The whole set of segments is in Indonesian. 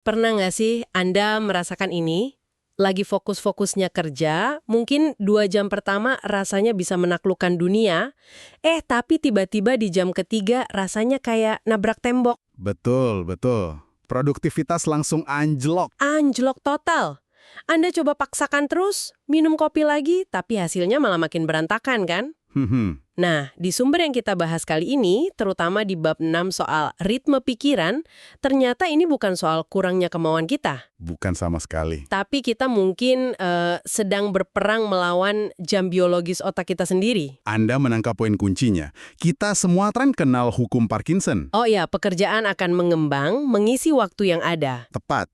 Pernah nggak sih Anda merasakan ini? Lagi fokus-fokusnya kerja, mungkin 2 jam pertama rasanya bisa menaklukkan dunia, tapi tiba-tiba di jam ketiga rasanya kayak nabrak tembok, Betul, betul. Produktivitas langsung anjlok. anjlok total. Anda coba paksakan terus, minum kopi lagi, tapi hasilnya malah makin berantakan kan? Nah, di sumber yang kita bahas kali ini, terutama di bab 6 soal ritme pikiran, ternyata ini bukan soal kurangnya kemauan kita. Bukan sama sekali. Tapi kita mungkin sedang berperang melawan jam biologis otak kita sendiri. Anda menangkap poin kuncinya. Kita semua kan kenal hukum Parkinson. Oh ya, pekerjaan akan mengembang, mengisi waktu yang ada. Tepat.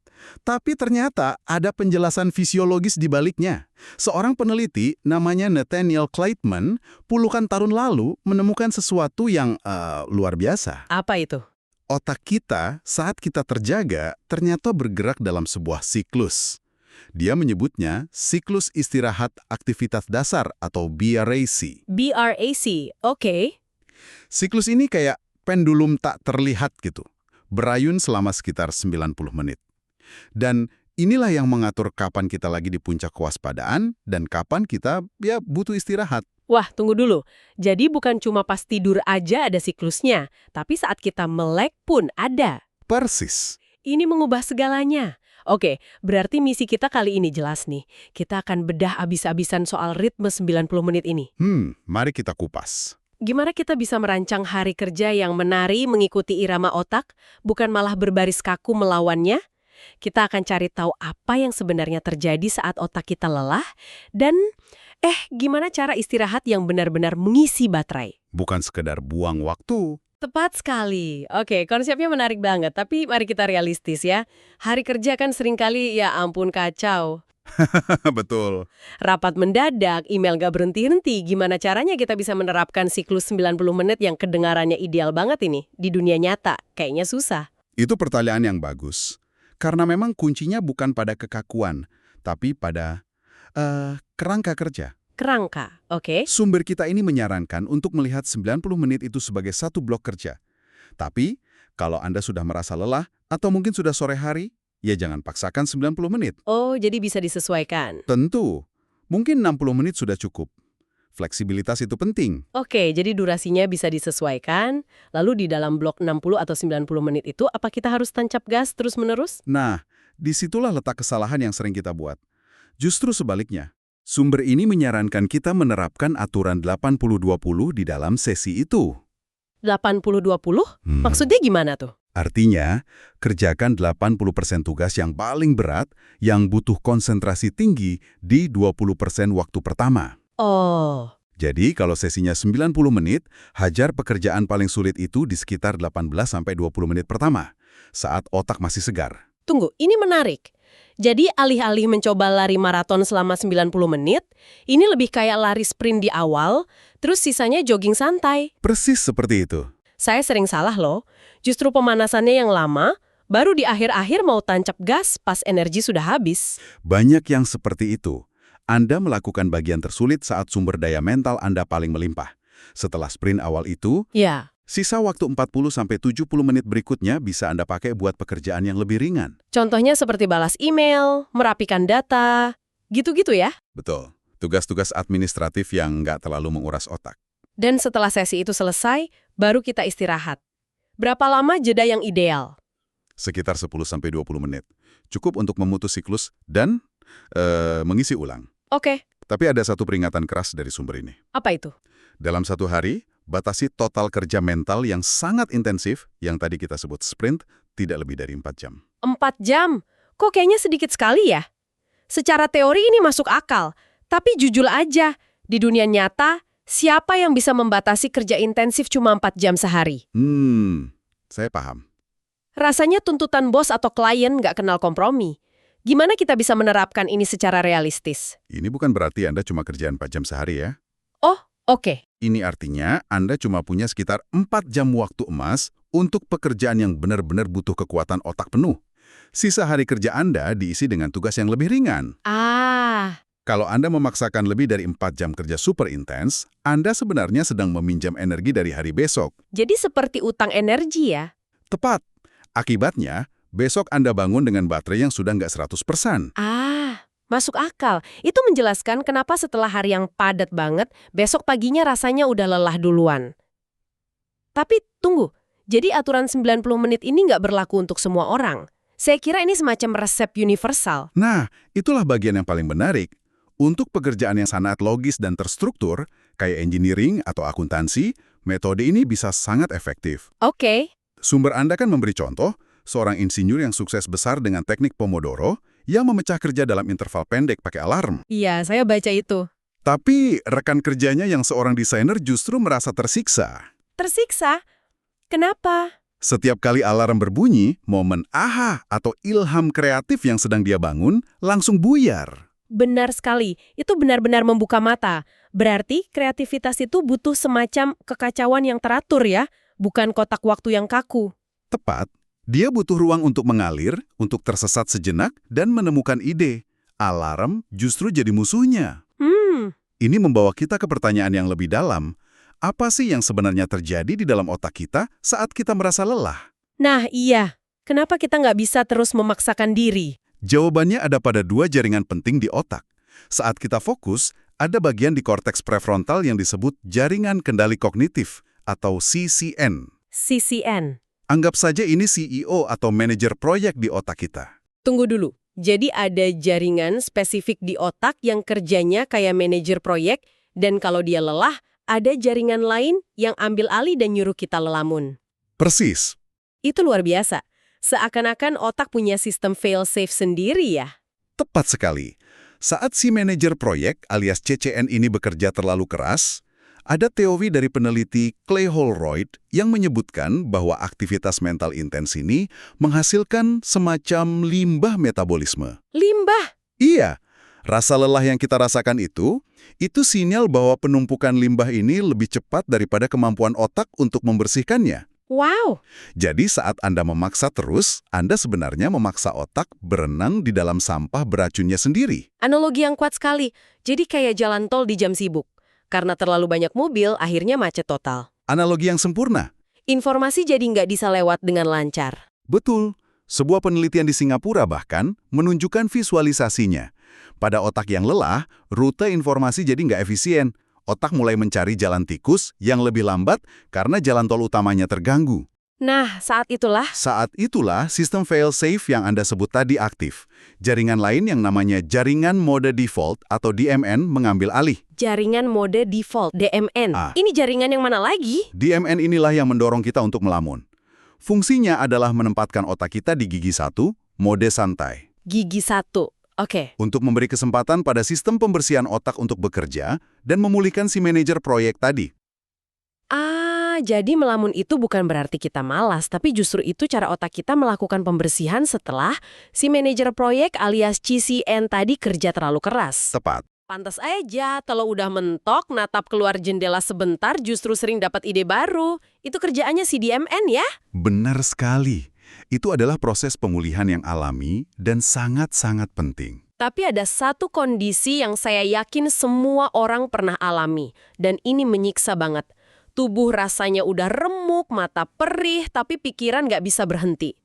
Tapi ternyata ada penjelasan fisiologis di baliknya. Seorang peneliti namanya Nathaniel Kleitman puluhan tahun lalu menemukan sesuatu yang luar biasa. Apa itu? Otak kita saat kita terjaga ternyata bergerak dalam sebuah siklus. Dia menyebutnya siklus istirahat aktivitas dasar atau BRAC. BRAC, oke. Siklus ini kayak pendulum tak terlihat gitu. Berayun selama sekitar 90 menit. Dan inilah yang mengatur kapan kita lagi di puncak kewaspadaan dan kapan kita butuh istirahat. Wah, tunggu dulu. Jadi bukan cuma pas tidur aja ada siklusnya, tapi saat kita melek pun ada. Persis. Ini mengubah segalanya. Oke, berarti misi kita kali ini jelas nih. Kita akan bedah abis-abisan soal ritme 90 menit ini. Mari kita kupas. Gimana kita bisa merancang hari kerja yang menari mengikuti irama otak, bukan malah berbaris kaku melawannya? Kita akan cari tahu apa yang sebenarnya terjadi saat otak kita lelah, dan gimana cara istirahat yang benar-benar mengisi baterai. Bukan sekedar buang waktu. Tepat sekali. Oke, konsepnya menarik banget, tapi mari kita realistis ya. Hari kerja kan seringkali ya ampun kacau. Betul. Rapat mendadak, email gak berhenti-henti, gimana caranya kita bisa menerapkan siklus 90 menit yang kedengarannya ideal banget ini di dunia nyata? Kayaknya susah. Itu pertanyaan yang bagus. Karena memang kuncinya bukan pada kekakuan, tapi pada kerangka kerja. Kerangka, oke? Sumber kita ini menyarankan untuk melihat 90 menit itu sebagai satu blok kerja. Tapi, kalau Anda sudah merasa lelah, atau mungkin sudah sore hari, ya jangan paksakan 90 menit. Oh, jadi bisa disesuaikan. Tentu, mungkin 60 menit sudah cukup. Fleksibilitas itu penting. Oke, jadi durasinya bisa disesuaikan, lalu di dalam blok 60 atau 90 menit itu, apa kita harus tancap gas terus-menerus? Nah, disitulah letak kesalahan yang sering kita buat. Justru sebaliknya, sumber ini menyarankan kita menerapkan aturan 80-20 di dalam sesi itu. 80-20? Maksudnya gimana tuh? Artinya, kerjakan 80% tugas yang paling berat, yang butuh konsentrasi tinggi di 20% waktu pertama. Oh, Jadi, kalau sesinya 90 menit, hajar pekerjaan paling sulit itu di sekitar 18-20 menit pertama, saat otak masih segar. tunggu, ini menarik. Jadi alih-alih mencoba lari maraton selama 90 menit, ini lebih kayak lari sprint di awal, terus sisanya jogging santai. Persis seperti itu. Saya sering salah loh, justru pemanasannya yang lama, baru di akhir-akhir mau tancap gas pas energi sudah habis. Banyak yang seperti itu. Anda melakukan bagian tersulit saat sumber daya mental Anda paling melimpah. Setelah sprint awal itu, Ya, sisa waktu 40-70 menit berikutnya bisa Anda pakai buat pekerjaan yang lebih ringan. contohnya seperti balas email, merapikan data, gitu-gitu ya. Betul. Tugas-tugas administratif yang nggak terlalu menguras otak. Dan setelah sesi itu selesai, baru kita istirahat. Berapa lama jeda yang ideal? Sekitar 10-20 menit. Cukup untuk memutus siklus dan mengisi ulang. Oke, Tapi ada satu peringatan keras dari sumber ini. apa itu? Dalam satu hari, batasi total kerja mental yang sangat intensif, yang tadi kita sebut sprint, tidak lebih dari 4 jam. 4 jam? Kok kayaknya sedikit sekali ya? Secara teori ini masuk akal, tapi jujur aja, di dunia nyata, siapa yang bisa membatasi kerja intensif cuma 4 jam sehari? Saya paham. Rasanya tuntutan bos atau klien nggak kenal kompromi. Gimana kita bisa menerapkan ini secara realistis? Ini bukan berarti Anda cuma kerjaan 4 jam sehari ya. Oh, oke. Ini artinya Anda cuma punya sekitar 4 jam waktu emas untuk pekerjaan yang benar-benar butuh kekuatan otak penuh. Sisa hari kerja Anda diisi dengan tugas yang lebih ringan. Kalau Anda memaksakan lebih dari 4 jam kerja super intens, Anda sebenarnya sedang meminjam energi dari hari besok. Jadi seperti utang energi ya? Tepat. Akibatnya, Besok Anda bangun dengan baterai yang sudah nggak 100%. Masuk akal. Itu menjelaskan kenapa setelah hari yang padat banget, besok paginya rasanya udah lelah duluan. Tapi tunggu, jadi aturan 90 menit ini nggak berlaku untuk semua orang. Saya kira ini semacam resep universal. Nah, itulah bagian yang paling menarik. Untuk pekerjaan yang sangat logis dan terstruktur, kayak engineering atau akuntansi, metode ini bisa sangat efektif. Oke. Sumber Anda kan memberi contoh, seorang insinyur yang sukses besar dengan teknik Pomodoro yang memecah kerja dalam interval pendek pakai alarm. Iya, saya baca itu. Tapi rekan kerjanya yang seorang desainer justru merasa tersiksa. Tersiksa? Kenapa? Setiap kali alarm berbunyi, momen aha atau ilham kreatif yang sedang dia bangun langsung buyar. Benar sekali. Itu benar-benar membuka mata. Berarti kreativitas itu butuh semacam kekacauan yang teratur ya, bukan kotak waktu yang kaku. Tepat, dia butuh ruang untuk mengalir, untuk tersesat sejenak, dan menemukan ide. Alarm justru jadi musuhnya. Ini membawa kita ke pertanyaan yang lebih dalam. Apa sih yang sebenarnya terjadi di dalam otak kita saat kita merasa lelah? Nah iya, kenapa kita nggak bisa terus memaksakan diri? Jawabannya ada pada dua jaringan penting di otak. Saat kita fokus, ada bagian di korteks prefrontal yang disebut jaringan kendali kognitif atau CCN. CCN. Anggap saja ini CEO atau manajer proyek di otak kita. Tunggu dulu. Jadi ada jaringan spesifik di otak yang kerjanya kayak manajer proyek, dan kalau dia lelah, ada jaringan lain yang ambil alih dan nyuruh kita lelamun. Persis. Itu luar biasa. Seakan-akan otak punya sistem fail-safe sendiri ya. Tepat sekali. Saat si manajer proyek alias CCN ini bekerja terlalu keras, ada teori dari peneliti Clay Holroyd yang menyebutkan bahwa aktivitas mental intens ini menghasilkan semacam limbah metabolisme. Limbah? Iya, rasa lelah yang kita rasakan itu sinyal bahwa penumpukan limbah ini lebih cepat daripada kemampuan otak untuk membersihkannya. Wow. Jadi saat Anda memaksa terus, Anda sebenarnya memaksa otak berenang di dalam sampah beracunnya sendiri. Analogi yang kuat sekali. Jadi kayak jalan tol di jam sibuk. Karena terlalu banyak mobil, akhirnya macet total. Analogi yang sempurna. Informasi jadi nggak bisa lewat dengan lancar. Betul. Sebuah penelitian di Singapura bahkan menunjukkan visualisasinya. Pada otak yang lelah, rute informasi jadi nggak efisien. Otak mulai mencari jalan tikus yang lebih lambat karena jalan tol utamanya terganggu. Nah, saat itulah sistem fail-safe yang Anda sebut tadi aktif. Jaringan lain yang namanya jaringan mode default atau DMN mengambil alih. Jaringan mode default, DMN. Ini jaringan yang mana lagi? DMN inilah yang mendorong kita untuk melamun. Fungsinya adalah menempatkan otak kita di gigi 1, mode santai. Gigi 1. Oke. Untuk memberi kesempatan pada sistem pembersihan otak untuk bekerja dan memulihkan si manajer proyek tadi. Jadi melamun itu bukan berarti kita malas, tapi justru itu cara otak kita melakukan pembersihan setelah si manajer proyek alias CCN tadi kerja terlalu keras. Tepat. Pantas aja, kalau udah mentok, natap keluar jendela sebentar justru sering dapat ide baru. Itu kerjaannya si DMN ya? Benar sekali. Itu adalah proses pemulihan yang alami dan sangat-sangat penting. Tapi ada satu kondisi yang saya yakin semua orang pernah alami, dan ini menyiksa banget. Tubuh rasanya udah remuk, mata perih, tapi pikiran nggak bisa berhenti.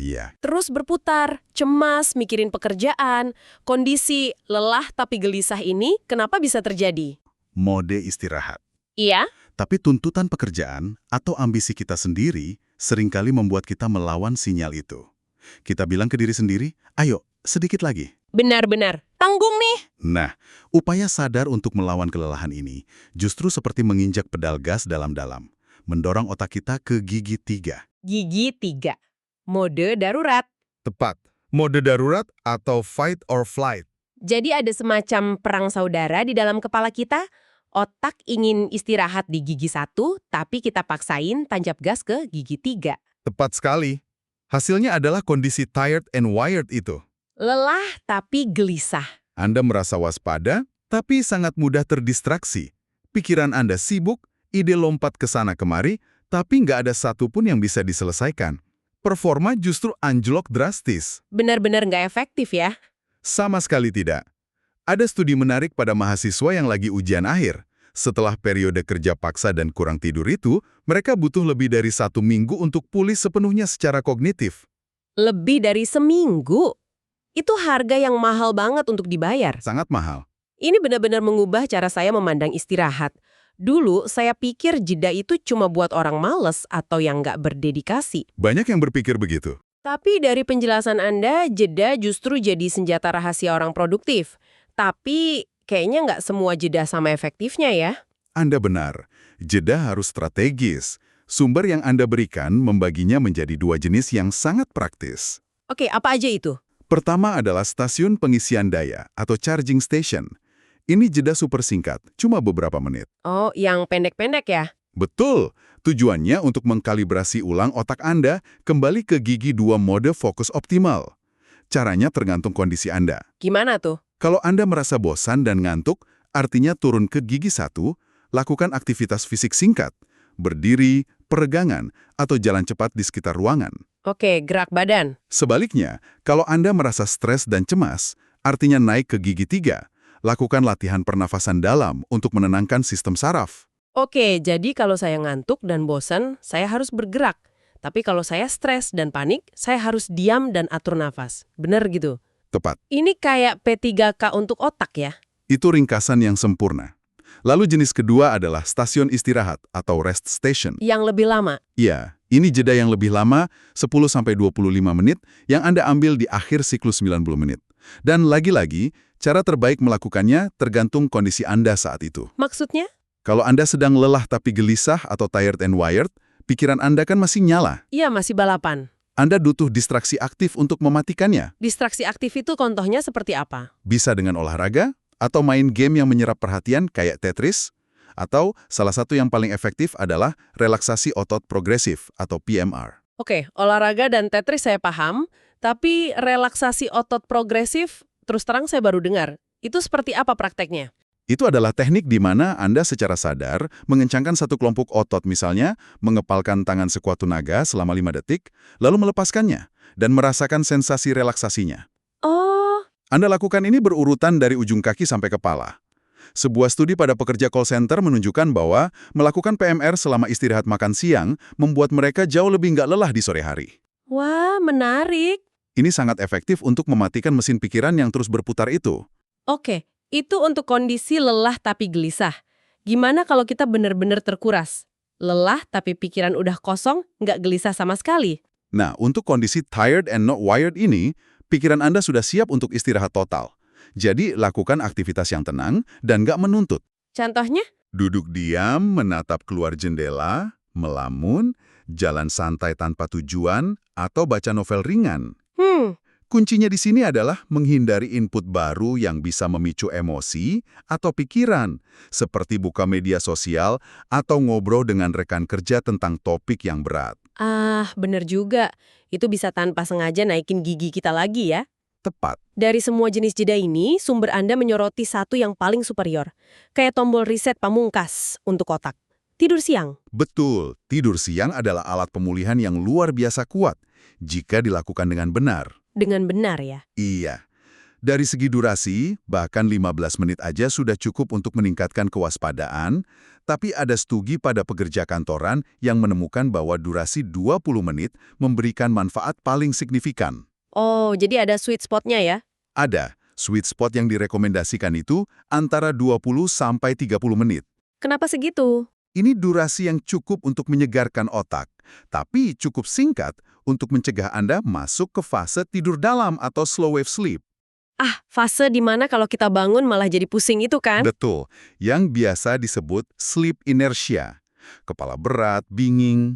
Iya. Terus berputar, cemas, mikirin pekerjaan. Kondisi lelah tapi gelisah ini kenapa bisa terjadi? Mode istirahat. Iya? Tapi tuntutan pekerjaan atau ambisi kita sendiri seringkali membuat kita melawan sinyal itu. Kita bilang ke diri sendiri, ayo, sedikit lagi. Benar-benar. Tanggung nih. Nah, upaya sadar untuk melawan kelelahan ini justru seperti menginjak pedal gas dalam-dalam, mendorong otak kita ke gigi 3. Gigi 3. Mode darurat. Tepat. Mode darurat atau fight or flight. Jadi ada semacam perang saudara di dalam kepala kita. Otak ingin istirahat di gigi 1, tapi kita paksain tancap gas ke gigi 3. Tepat sekali. Hasilnya adalah kondisi tired and wired itu. Lelah tapi gelisah. Anda merasa waspada, tapi sangat mudah terdistraksi. Pikiran Anda sibuk, ide lompat ke sana kemari, tapi nggak ada satupun yang bisa diselesaikan. Performa justru anjlok drastis. Benar-benar nggak efektif ya? Sama sekali tidak. Ada studi menarik pada mahasiswa yang lagi ujian akhir. Setelah periode kerja paksa dan kurang tidur itu, mereka butuh lebih dari 1 minggu untuk pulih sepenuhnya secara kognitif. Lebih dari seminggu. Itu harga yang mahal banget untuk dibayar. Sangat mahal. Ini benar-benar mengubah cara saya memandang istirahat. Dulu, saya pikir jeda itu cuma buat orang males atau yang nggak berdedikasi. Banyak yang berpikir begitu. Tapi dari penjelasan Anda, jeda justru jadi senjata rahasia orang produktif. Tapi kayaknya nggak semua jeda sama efektifnya ya. Anda benar. Jeda harus strategis. Sumber yang Anda berikan membaginya menjadi dua jenis yang sangat praktis. Oke, apa aja itu? Pertama adalah stasiun pengisian daya atau charging station. Ini jeda super singkat, cuma beberapa menit. Oh, yang pendek-pendek ya? Betul, tujuannya untuk mengkalibrasi ulang otak Anda kembali ke gigi 2 mode fokus optimal. Caranya tergantung kondisi Anda. Gimana tuh? Kalau Anda merasa bosan dan ngantuk, artinya turun ke gigi 1, lakukan aktivitas fisik singkat, berdiri, peregangan, atau jalan cepat di sekitar ruangan. Oke, gerak badan. Sebaliknya, kalau Anda merasa stres dan cemas, artinya naik ke gigi 3, lakukan latihan pernafasan dalam untuk menenangkan sistem saraf. Oke, jadi kalau saya ngantuk dan bosan, saya harus bergerak. Tapi kalau saya stres dan panik, saya harus diam dan atur nafas. Bener gitu? Tepat. Ini kayak P3K untuk otak ya? Itu ringkasan yang sempurna. Lalu jenis kedua adalah stasiun istirahat atau rest station. Yang lebih lama. Iya, ini jeda yang lebih lama, 10-25 menit, yang Anda ambil di akhir siklus 90 menit. Dan lagi-lagi, cara terbaik melakukannya tergantung kondisi Anda saat itu. Maksudnya? Kalau Anda sedang lelah tapi gelisah atau tired and wired, pikiran Anda kan masih nyala. Iya, masih balapan. Anda butuh distraksi aktif untuk mematikannya. Distraksi aktif itu contohnya seperti apa? Bisa dengan olahraga, atau main game yang menyerap perhatian kayak Tetris, atau salah satu yang paling efektif adalah relaksasi otot progresif atau PMR. Oke, olahraga dan Tetris saya paham, tapi relaksasi otot progresif, terus terang saya baru dengar. Itu seperti apa prakteknya? Itu adalah teknik di mana Anda secara sadar mengencangkan satu kelompok otot, misalnya mengepalkan tangan sekuat tenaga selama 5 detik, lalu melepaskannya, dan merasakan sensasi relaksasinya. Oh, Anda lakukan ini berurutan dari ujung kaki sampai kepala. Sebuah studi pada pekerja call center menunjukkan bahwa melakukan PMR selama istirahat makan siang membuat mereka jauh lebih nggak lelah di sore hari. wah menarik. Ini sangat efektif untuk mematikan mesin pikiran yang terus berputar itu. Oke, itu untuk kondisi lelah tapi gelisah. Gimana kalau kita benar-benar terkuras? Lelah tapi pikiran udah kosong, nggak gelisah sama sekali. Nah, untuk kondisi tired and not wired ini, pikiran Anda sudah siap untuk istirahat total. Jadi, lakukan aktivitas yang tenang dan nggak menuntut. Contohnya? Duduk diam, menatap keluar jendela, melamun, jalan santai tanpa tujuan, atau baca novel ringan. Kuncinya di sini adalah menghindari input baru yang bisa memicu emosi atau pikiran, seperti buka media sosial atau ngobrol dengan rekan kerja tentang topik yang berat. Ah, bener juga. Itu bisa tanpa sengaja naikin gigi kita lagi ya. Tepat. Dari semua jenis jeda ini, sumber Anda menyoroti satu yang paling superior. Kayak tombol reset pamungkas untuk otak. Tidur siang. Betul, tidur siang adalah alat pemulihan yang luar biasa kuat jika dilakukan dengan benar. Dengan benar ya. Iya. Dari segi durasi, bahkan 15 menit aja sudah cukup untuk meningkatkan kewaspadaan, tapi ada studi pada pekerja kantoran yang menemukan bahwa durasi 20 menit memberikan manfaat paling signifikan. Oh, jadi ada sweet spotnya ya? Ada, sweet spot yang direkomendasikan itu antara 20-30 menit. Kenapa segitu? Ini durasi yang cukup untuk menyegarkan otak, tapi cukup singkat untuk mencegah Anda masuk ke fase tidur dalam atau slow wave sleep. Ah, fase di mana kalau kita bangun malah jadi pusing itu kan? Betul, yang biasa disebut sleep inertia. Kepala berat, binging.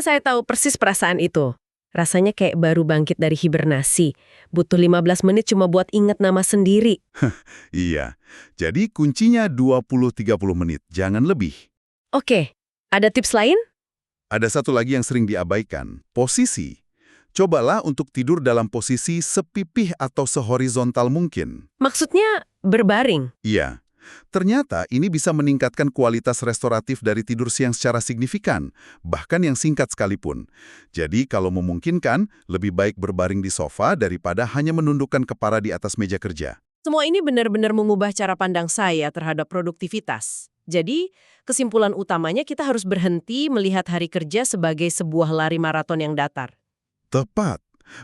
Saya tahu persis perasaan itu. Rasanya kayak baru bangkit dari hibernasi. Butuh 15 menit cuma buat ingat nama sendiri. Iya, jadi kuncinya 20-30 menit, jangan lebih. Oke, ada tips lain? Ada satu lagi yang sering diabaikan, posisi. Cobalah untuk tidur dalam posisi sepipih atau sehorizontal mungkin. Maksudnya berbaring? Iya. Ternyata ini bisa meningkatkan kualitas restoratif dari tidur siang secara signifikan, bahkan yang singkat sekalipun. Jadi kalau memungkinkan, lebih baik berbaring di sofa daripada hanya menundukkan kepala di atas meja kerja. Semua ini benar-benar mengubah cara pandang saya terhadap produktivitas. Jadi, kesimpulan utamanya kita harus berhenti melihat hari kerja sebagai sebuah lari maraton yang datar. Tepat.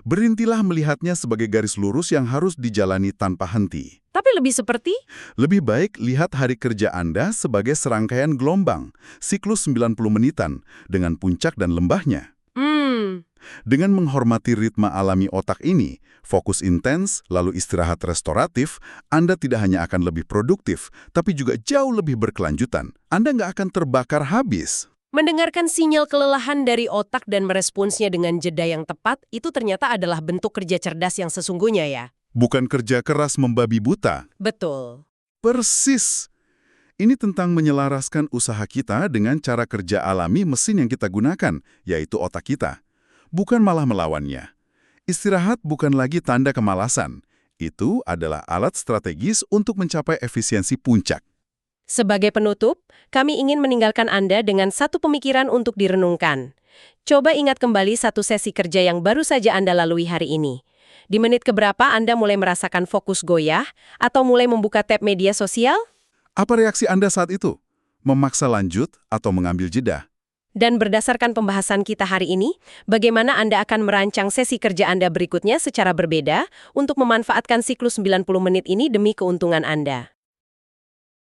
Berhentilah melihatnya sebagai garis lurus yang harus dijalani tanpa henti. Tapi lebih seperti? Lebih baik lihat hari kerja Anda sebagai serangkaian gelombang, siklus 90 menitan, dengan puncak dan lembahnya. Dengan menghormati ritme alami otak ini, fokus intens, lalu istirahat restoratif, Anda tidak hanya akan lebih produktif, tapi juga jauh lebih berkelanjutan. Anda nggak akan terbakar habis. Mendengarkan sinyal kelelahan dari otak dan meresponsnya dengan jeda yang tepat, itu ternyata adalah bentuk kerja cerdas yang sesungguhnya ya. Bukan kerja keras membabi buta. Betul. Persis. Ini tentang menyelaraskan usaha kita dengan cara kerja alami mesin yang kita gunakan, yaitu otak kita. Bukan malah melawannya. Istirahat bukan lagi tanda kemalasan. Itu adalah alat strategis untuk mencapai efisiensi puncak. Sebagai penutup, kami ingin meninggalkan Anda dengan satu pemikiran untuk direnungkan. Coba ingat kembali satu sesi kerja yang baru saja Anda lalui hari ini. Di menit keberapa Anda mulai merasakan fokus goyah atau mulai membuka tab media sosial? Apa reaksi Anda saat itu? Memaksa lanjut atau mengambil jeda? Dan berdasarkan pembahasan kita hari ini, bagaimana Anda akan merancang sesi kerja Anda berikutnya secara berbeda untuk memanfaatkan siklus 90 menit ini demi keuntungan Anda?